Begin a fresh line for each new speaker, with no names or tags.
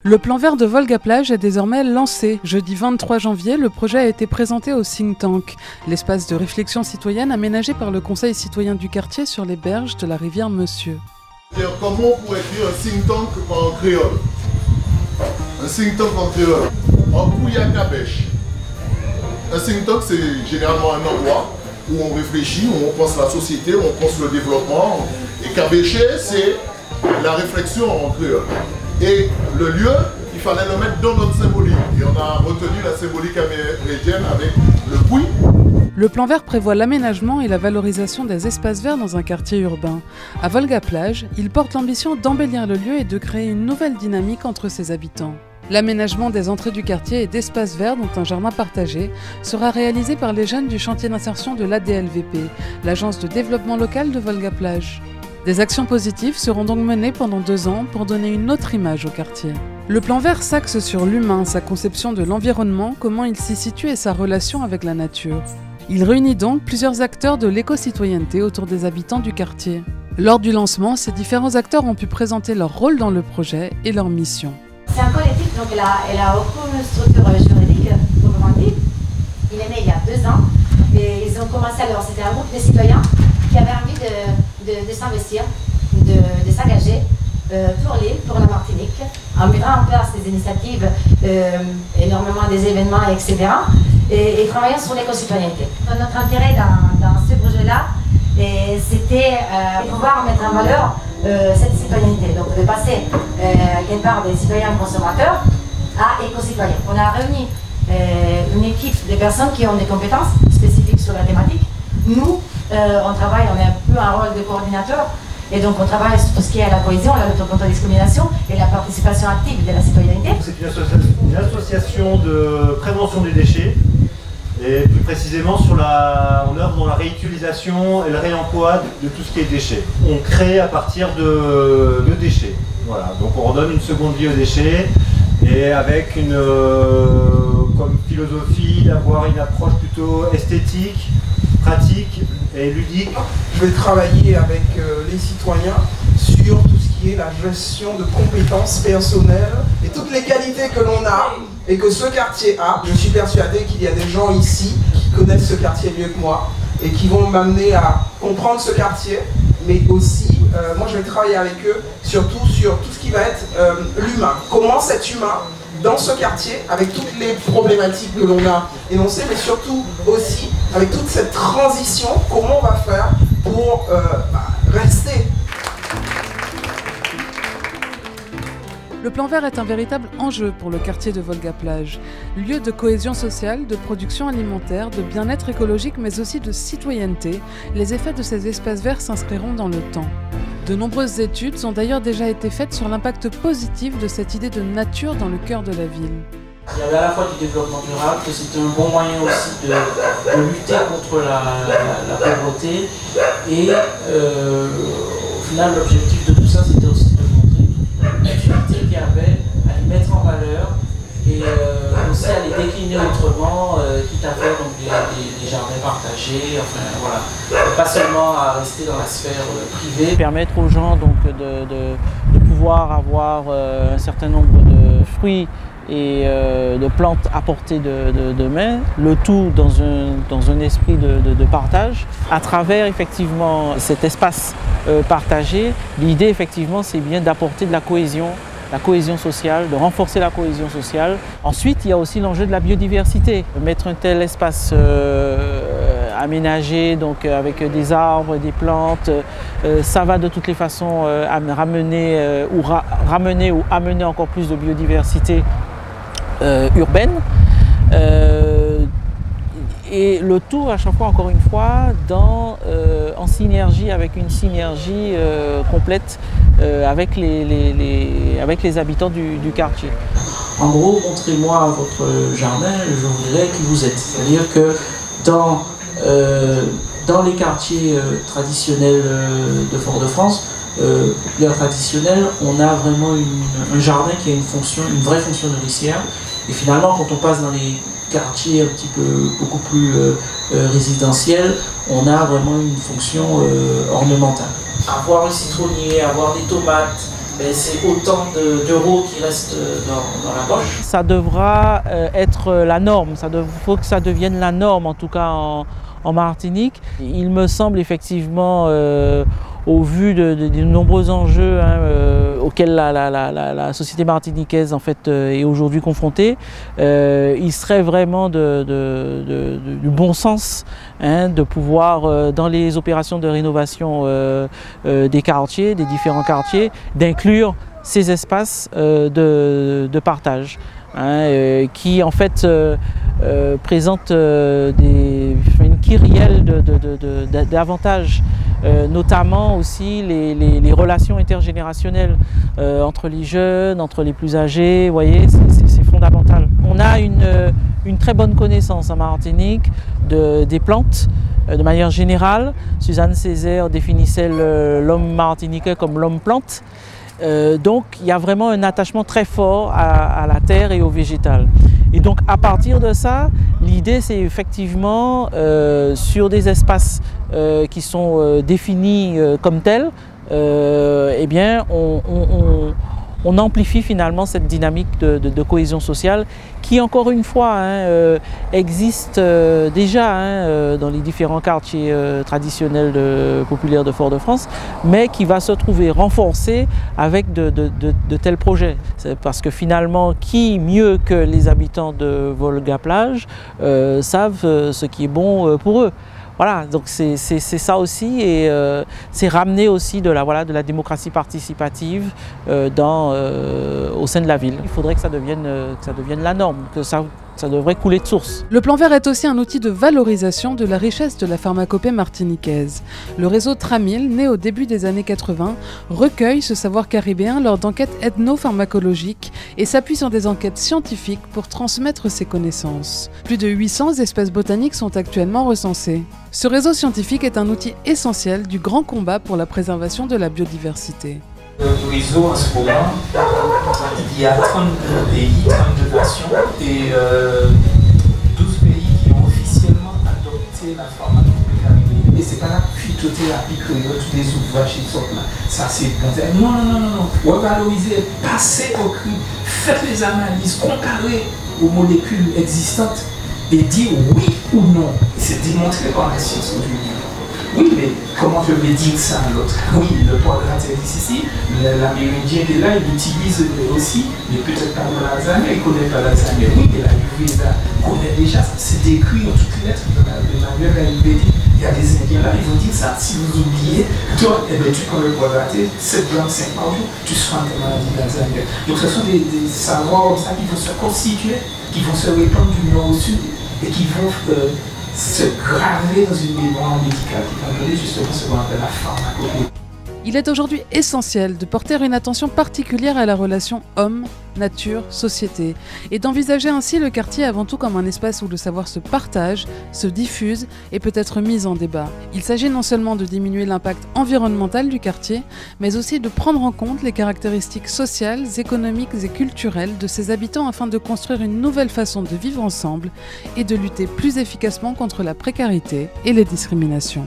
Le plan vert de Volga-Plage est désormais lancé. Jeudi 23 janvier, le projet a été présenté au think tank, l'espace de réflexion citoyenne aménagé par le Conseil citoyen du quartier sur les berges de la rivière Monsieur.
Comment on pourrait écrire un think tank en créole? Un think tank en créole. En Kouyakabèche. Un think tank, c'est généralement un endroit où on réfléchit, où on pense la société, où on pense le développement. Et Kabéché, c'est la réflexion en créole. Et le lieu, il fallait le mettre dans notre symbolique. Et on a retenu la symbolique amérindienne avec le Pouy.
Le plan vert prévoit l'aménagement et la valorisation des espaces verts dans un quartier urbain. À Volga-Plage, il porte l'ambition d'embellir le lieu et de créer une nouvelle dynamique entre ses habitants. L'aménagement des entrées du quartier et d'espaces verts, dont un jardin partagé, sera réalisé par les jeunes du chantier d'insertion de l'ADLVP, l'agence de développement local de Volga-Plage. Des actions positives seront donc menées pendant 2 ans pour donner une autre image au quartier. Le plan vert s'axe sur l'humain, sa conception de l'environnement, comment il s'y situe et sa relation avec la nature. Il réunit donc plusieurs acteurs de l'éco-citoyenneté autour des habitants du quartier. Lors du lancement, ces différents acteurs ont pu présenter leur rôle dans le projet et leur mission.
C'est un collectif, donc elle a aucune structure juridique, proprement dit. Il est né il y a 2 ans et ils ont commencé alors, c'était un groupe de citoyens qui avaient envie de s'investir, de s'engager pour l'île, pour la Martinique, en mettant en place des initiatives, énormément des événements, etc. Et travaillant sur l'éco-citoyenneté. Notre intérêt dans ce projet-là, c'était pouvoir mettre en valeur cette citoyenneté, donc de passer quelque part des citoyens consommateurs à éco-citoyens. On a réuni une équipe de personnes qui ont des compétences spécifiques sur la thématique. Nous, on travaille, on a un peu un rôle de coordinateur, et donc on travaille sur tout ce qui est la cohésion, la lutte contre la discrimination et la participation active de la citoyenneté.
C'est une association de prévention des déchets, et plus précisément on œuvre dans la réutilisation et le réemploi de tout ce qui est déchets. On crée à partir de déchets. Voilà. Donc on redonne une seconde vie aux déchets, et avec comme philosophie d'avoir une approche plutôt esthétique, pratique et ludique.
Je vais travailler avec les citoyens sur tout ce qui est la gestion de compétences personnelles et toutes les qualités que l'on a et que ce quartier a. Je suis persuadé qu'il y a des gens ici qui connaissent ce quartier mieux que moi et qui vont m'amener à comprendre ce quartier, mais aussi, moi je vais travailler avec eux surtout sur tout ce qui va être l'humain. Comment cet humain, dans ce quartier, avec toutes les problématiques que l'on a énoncées, mais surtout aussi avec toute cette transition, comment on va faire pour rester.
Le plan vert est un véritable enjeu pour le quartier de Volga-Plage. Lieu de cohésion sociale, de production alimentaire, de bien-être écologique, mais aussi de citoyenneté, les effets de ces espaces verts s'inscriront dans le temps. De nombreuses études ont d'ailleurs déjà été faites sur l'impact positif de cette idée de nature dans le cœur de la ville.
Il y avait à la fois du développement durable, que c'était un bon moyen aussi de lutter contre la pauvreté, et au final l'objectif de tout ça c'était aussi de montrer l'utilité qu'il y avait à les mettre en valeur et aussi à les décliner autrement, quitte à faire donc, des jardins partagés, enfin voilà, et pas seulement à rester dans la sphère privée.
Permettre aux gens donc, de pouvoir avoir un certain nombre de fruits et de plantes à portée de main, le tout dans un esprit de partage. À travers effectivement cet espace partagé, l'idée effectivement c'est bien d'apporter de la cohésion sociale, de renforcer la cohésion sociale. Ensuite, il y a aussi l'enjeu de la biodiversité. Mettre un tel espace aménagé, donc avec des arbres, des plantes, ça va de toutes les façons ramener ou amener encore plus de biodiversité urbaine. Et le tout à chaque fois, encore une fois, en synergie, avec une synergie complète avec les habitants du quartier.
En gros, montrez-moi votre jardin, je voudrais qui vous êtes. C'est-à-dire que dans les quartiers traditionnels de Fort-de-France, populaires traditionnels, on a vraiment un jardin qui a une vraie fonction nourricière. Et finalement, quand on passe dans les quartiers un petit peu beaucoup plus résidentiels, on a vraiment une fonction ornementale. Avoir un citronnier, avoir des tomates, c'est autant d'euros qui restent dans la poche.
Ça devra être la norme, faut que ça devienne la norme en tout cas en Martinique. Il me semble effectivement, au vu des nombreux enjeux auxquels la société martiniquaise en fait, est aujourd'hui confrontée, il serait vraiment du bon sens de pouvoir, dans les opérations de rénovation des quartiers, des différents quartiers, d'inclure ces espaces de partage. Qui en fait présente une kyrielle d'avantages, notamment aussi les relations intergénérationnelles entre les jeunes, entre les plus âgés, vous voyez, c'est fondamental. On a une très bonne connaissance en Martinique des plantes. De manière générale, Suzanne Césaire définissait l'homme martiniquais comme l'homme plante. Donc il y a vraiment un attachement très fort à la terre et au végétal. Et donc à partir de ça, l'idée c'est effectivement sur des espaces qui sont définis comme tels, eh bien on amplifie finalement cette dynamique de cohésion sociale qui, encore une fois, existe déjà dans les différents quartiers traditionnels populaires de Fort-de-France, mais qui va se trouver renforcée avec de tels projets. Parce que finalement, qui mieux que les habitants de Volga-Plage savent ce qui est bon pour eux. Voilà, donc c'est ça aussi, et c'est ramener aussi de la démocratie participative au sein de la ville. Il faudrait que ça devienne la norme, que ça devrait couler de source.
Le plan vert est aussi un outil de valorisation de la richesse de la pharmacopée martiniquaise. Le réseau Tramil, né au début des années 80, recueille ce savoir caribéen lors d'enquêtes ethnopharmacologiques et s'appuie sur des enquêtes scientifiques pour transmettre ses connaissances. Plus de 800 espèces botaniques sont actuellement recensées. Ce réseau scientifique est un outil essentiel du grand combat pour la préservation de la biodiversité.
Le réseau, en ce moment, il y a 32 pays, 32 nations et 12 pays qui ont officiellement adopté la pharmacopée caribéenne. Et c'est pas la phytothérapie que tous les ouvrages qui sortent là. Ça c'est bon. Non. Revaloriser, passer au cru, faites les analyses, comparer aux molécules existantes et dire oui ou non. C'est démontré par la science aujourd'hui. Oui, mais comment je vais dire ça à l'autre? Oui, le poivre ici, l'amérindien qui est là, il l'utilise aussi, mais peut-être pas dans l'Alzheimer, il ne connaît pas l'Alzheimer. Oui, mais la Ayurveda connaît déjà, c'est décrit en toutes lettres de manuel ayurvédique. Il y a des Indiens là, ils vont dire ça. Si vous oubliez, toi, tu prends le poivre 7 grammes 5 par jour, tu seras en maladie d'Alzheimer. Donc ce sont des savoirs comme ça qui vont se constituer, qui vont se répandre du nord au sud et qui vont se graver dans une mémoire médicale qui va donner justement ce qu'on appelle la pharmacopée.
Il est aujourd'hui essentiel de porter une attention particulière à la relation homme, nature, société, et d'envisager ainsi le quartier avant tout comme un espace où le savoir se partage, se diffuse et peut être mis en débat. Il s'agit non seulement de diminuer l'impact environnemental du quartier, mais aussi de prendre en compte les caractéristiques sociales, économiques et culturelles de ses habitants afin de construire une nouvelle façon de vivre ensemble et de lutter plus efficacement contre la précarité et les discriminations.